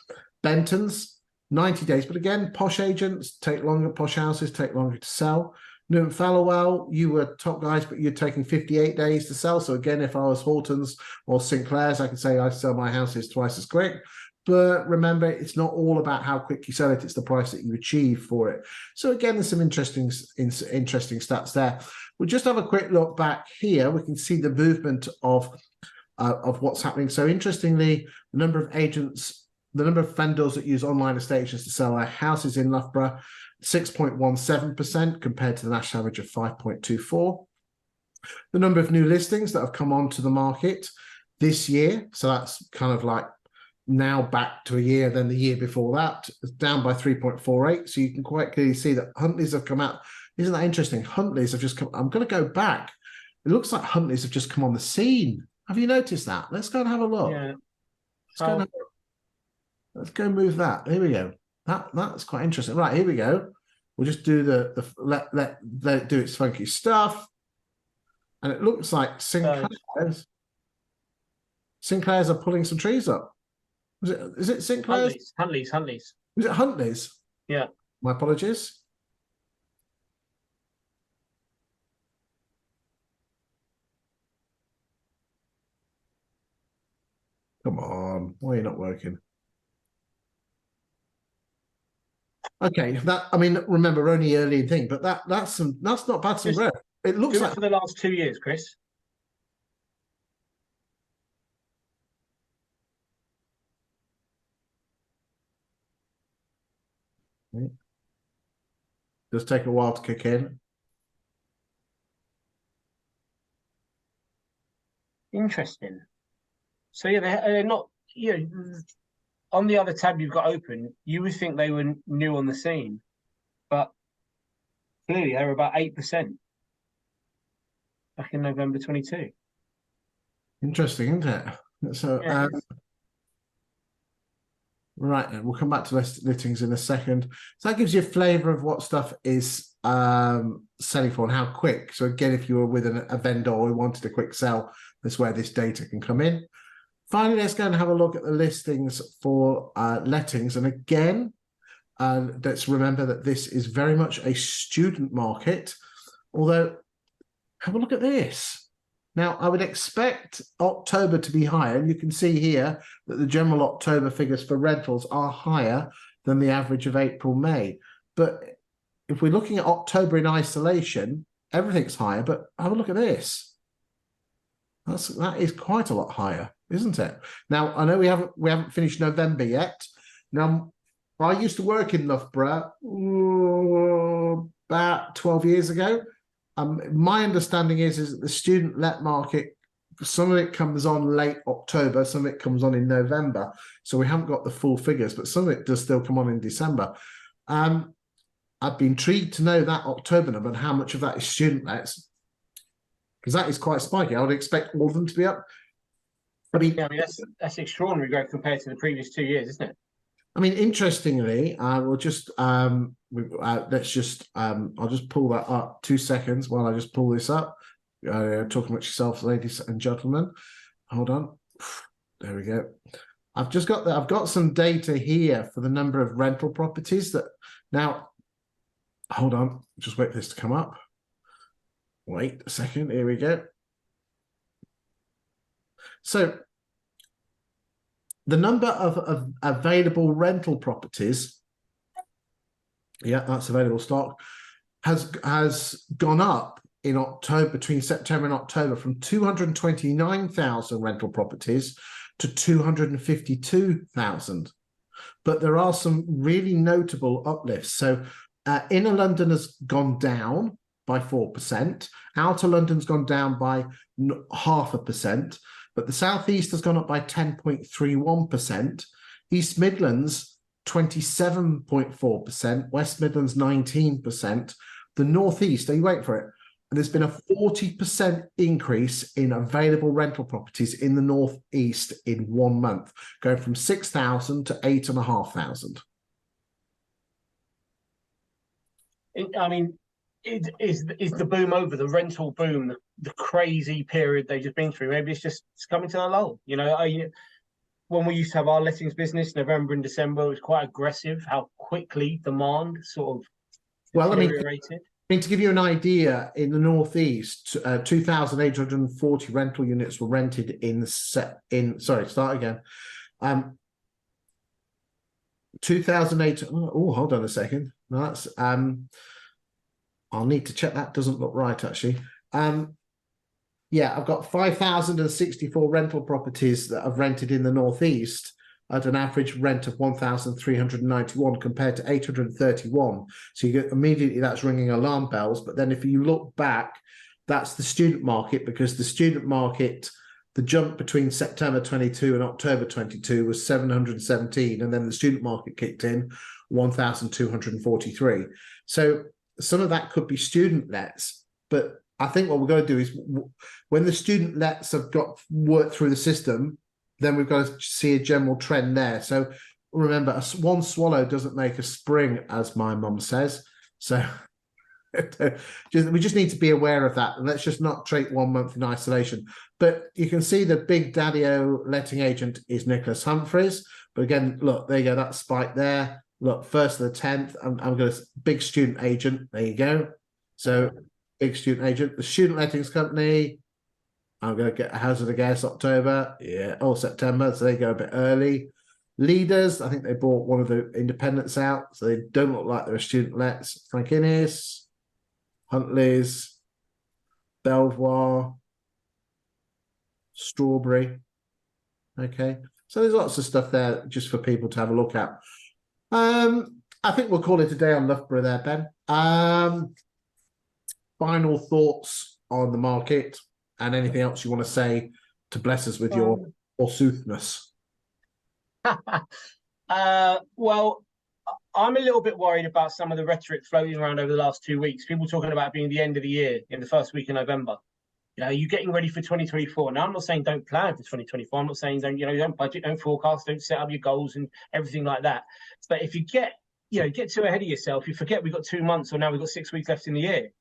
A: Benton's 90 days, but again, posh agents take longer, posh houses take longer to sell. Newton Falwell, you were top guys, but you're taking 58 days to sell. So again, if I was Horton's or Sinclair's, I could say I sell my houses twice as quick. But remember, it's not all about how quick you sell it, it's the price that you achieve for it. So again, there's some interesting stats there. We'll just have a quick look back here. We can see the movement of what's happening. So interestingly, the number of agents, the number of vendors that use online estate agents to sell their houses in Loughborough, 6.17% compared to the national average of 5.24. The number of new listings that have come onto the market this year, so that's kind of like now back to a year, then the year before that, is down by 3.48. So you can quite clearly see that Huntley's have come out. Isn't that interesting? Huntley's have just come. I'm going to go back. It looks like Huntley's have just come on the scene. Have you noticed that? Let's go and have a look.
B: Yeah.
A: Let's go move that. Here we go. That's quite interesting. Right, here we go. We'll just do let it do its funky stuff. And it looks like Sinclair's are pulling some trees up. Is it Sinclair's?
B: Huntley's.
A: Is it Huntley's?
B: Yeah.
A: My apologies. Come on. Why are you not working? Okay, that I mean, remember only early thing, but that's not bad some
B: Just
A: growth. It looks
B: do it
A: like
B: for the last 2 years, Chris.
A: does take a while to kick in.
B: Interesting. So yeah, they're not. You know, on the other tab you've got open, you would think they were new on the scene, but clearly they were about 8% back in November 22.
A: Interesting, isn't it? So
B: Yeah, it is.
A: right, then we'll come back to listings in a second. So that gives you a flavour of what stuff is selling for and how quick. So again, if you were with a vendor who wanted a quick sell, that's where this data can come in. Finally, let's go and have a look at the listings for lettings. And again, let's remember that this is very much a student market, although have a look at this. Now, I would expect October to be higher. And you can see here that the general October figures for rentals are higher than the average of April, May. But if we're looking at October in isolation, everything's higher. But have a look at this. That is quite a lot higher, isn't it? Now, I know we haven't finished November yet. Now, I used to work in Loughborough about 12 years ago. My understanding is that the student let market, some of it comes on late October, some of it comes on in November. So we haven't got the full figures, but some of it does still come on in December. I'd be intrigued to know that October number and how much of that is student lets, because that is quite spiky. I would expect all of them to be up.
B: Yeah, I mean that's extraordinary growth compared to the previous 2 years, isn't it?
A: I mean, interestingly, I will just let's just I'll just pull that up 2 seconds while I just pull this up. Talking about yourself, ladies and gentlemen. Hold on. There we go. I've got some data here for the number of rental properties that now. Hold on, just wait for this to come up. Wait a second. Here we go. So the number of available rental properties, yeah, that's available stock, has gone up in October, between September and October, from 229,000 rental properties to 252,000. But there are some really notable uplifts. So inner London has gone down by 4%. Outer London's gone down by 0.5%. But the Southeast has gone up by 10.31%. East Midlands, 27.4%. West Midlands, 19%. The Northeast, are you waiting for it? And there's been a 40% increase in available rental properties in the Northeast in 1 month, going from 6,000 to 8,500.
B: I mean, is the boom over, the rental boom, the crazy period they've just been through? Maybe it's coming to a lull. You know, when we used to have our lettings business, November and December, it was quite aggressive. How quickly demand sort of deteriorated.
A: I mean, to give you an idea, in the Northeast, 2,840 rental units were rented in. Sorry, start again. 2,008. Oh, hold on a second. No, that's I'll need to check. That doesn't look right, actually. Yeah, I've got 5,064 rental properties that I've rented in the Northeast at an average rent of 1,391 compared to 831. So you get immediately, that's ringing alarm bells. But then if you look back, that's the student market, because the student market, the jump between September 22 and October 22 was 717, and then the student market kicked in 1,243. So some of that could be student lets, but I think what we're going to do is, when the student lets have got worked through the system, then we've got to see a general trend there. So remember, one swallow doesn't make a spring, as my mum says. So we just need to be aware of that, and let's just not treat 1 month in isolation. But you can see the big daddy-o letting agent is Nicholas Humphreys. But again, look, there you go, that spike there. Look, 1st of the 10th, I'm going to big student agent. There you go. So big student agent, the student lettings company. I'm going to get a hazard a guess, October, yeah, or September. So they go a bit early. Leaders, I think they bought one of the independents out, so they don't look like they're a student-lets. Frank Innes, Huntley's, Belvoir, Strawberry. Okay, so there's lots of stuff there just for people to have a look at. I think we'll call it a day on Loughborough there, Ben. Final thoughts on the market and anything else you want to say to bless us with your forsoothness?
B: Well, I'm a little bit worried about some of the rhetoric floating around over the last 2 weeks. People talking about being the end of the year in the first week of November. You're getting ready for 2024. Now, I'm not saying don't plan for 2024. I'm not saying don't budget, don't forecast, don't set up your goals and everything like that. But if you get too ahead of yourself, you forget we've got 2 months, or now we've got 6 weeks left in the year.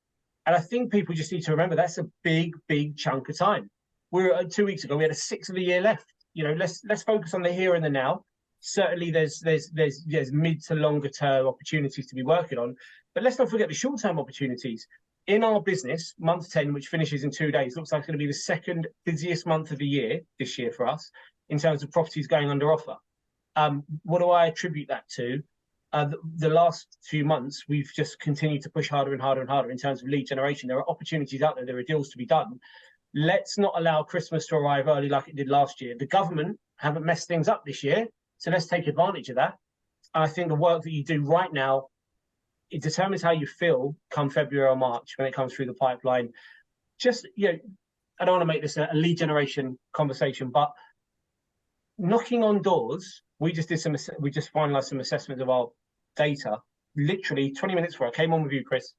B: And I think people just need to remember that's a big, big chunk of time. We're 2 weeks ago, we had a sixth of the year left. Let's focus on the here and the now. Certainly, there's mid to longer term opportunities to be working on, but let's not forget the short term opportunities. In our business, month 10, which finishes in 2 days, looks like it's going to be the second busiest month of the year this year for us in terms of properties going under offer. What do I attribute that to? The last few months, we've just continued to push harder and harder and harder in terms of lead generation. There are opportunities out there. There are deals to be done. Let's not allow Christmas to arrive early like it did last year. The government haven't messed things up this year, so let's take advantage of that. And I think the work that you do right now, it determines how you feel come February or March when it comes through the pipeline. Just, I don't want to make this a lead generation conversation, but knocking on doors, we just finalized some assessments of our data, literally 20 minutes before I came on with you, Chris,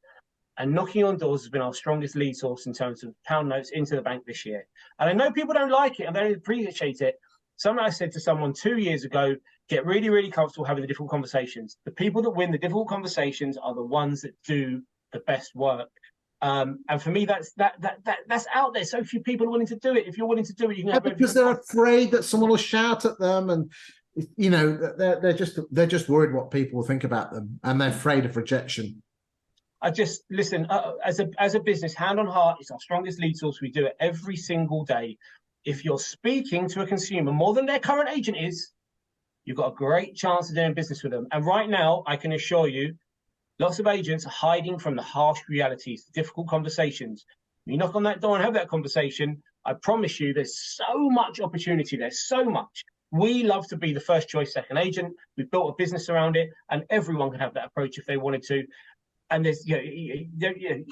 B: and knocking on doors has been our strongest lead source in terms of pound notes into the bank this year. And I know people don't like it and they don't appreciate it. Something I said to someone 2 years ago, get really, really comfortable having the difficult conversations. The people that win the difficult conversations are the ones that do the best work. And for me, that's out there. So few people are willing to do it. If you're willing to do it, you can have
A: because they're afraid that someone will shout at them, and they're just worried what people will think about them, and they're afraid of rejection.
B: I just listen, as a business, hand on heart, it's our strongest lead source. We do it every single day. If you're speaking to a consumer more than their current agent is, you've got a great chance of doing business with them. And right now, I can assure you, lots of agents are hiding from the harsh realities, the difficult conversations. You knock on that door and have that conversation, I promise you there's so much opportunity there, so much. We love to be the first choice second agent. We've built a business around it, and everyone can have that approach if they wanted to. And there's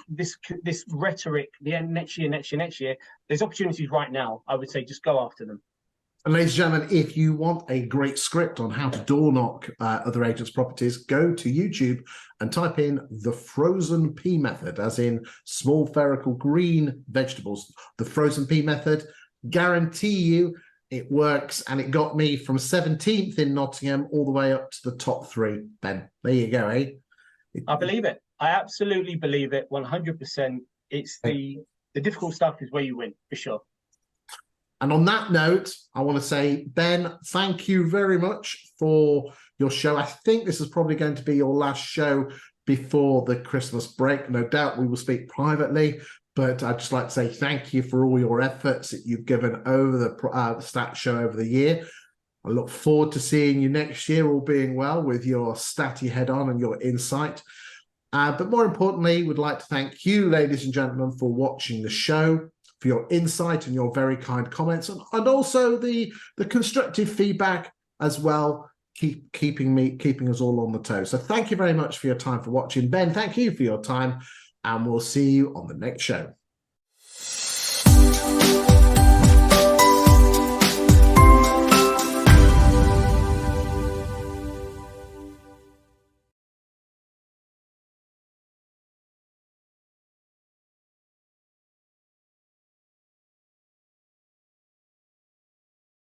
B: this rhetoric, the end next year. There's opportunities right now. I would say just go after them.
A: And ladies and gentlemen, if you want a great script on how to door knock other agents' properties, go to YouTube and type in the frozen pea method, as in small spherical green vegetables. The frozen pea method, guarantee you it works, and it got me from 17th in Nottingham all the way up to the top 3. Ben, there you go, eh?
B: I believe it. I absolutely believe it, 100%. It's the difficult stuff is where you win, for sure.
A: And on that note, I want to say, Ben, thank you very much for your show. I think this is probably going to be your last show before the Christmas break. No doubt we will speak privately, but I'd just like to say thank you for all your efforts that you've given over the Stat Show over the year. I look forward to seeing you next year, all being well, with your statty head on and your insight. But more importantly, we'd like to thank you, ladies and gentlemen, for watching the show, for your insight and your very kind comments, and also the constructive feedback as well, keeping us all on the toes. So thank you very much for your time for watching. Ben, thank you for your time, and we'll see you on the next show.